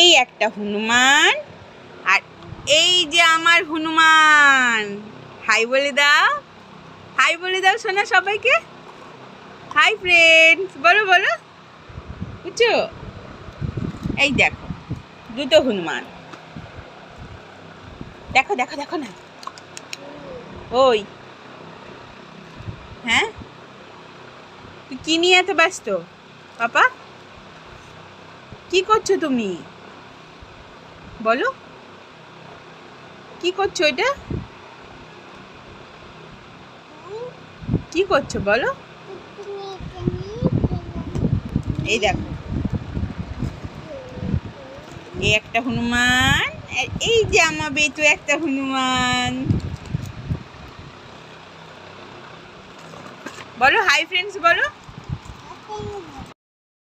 এই একটা হনুমান, আর এই যে আমার হনুমান। হাই বলে দাও, হাই বলে দাও শোনা সবাইকে। হাই ফ্রেন্ডস বলো বলো, বুঝছো? এই দেখো দুটো হনুমান, দেখো দেখো দেখো না। ওই হ্যাঁ, তুই কি নিয়ে এত ব্যস্ত পাপা? কি করছো তুমি বলো, কি করছো এটা? কি করছো বলো? এই দেখো এই একটা হনুমান, আর এই যে আমার বেটু একটা হনুমান। বলো হাই ফ্রেন্ডস বলো।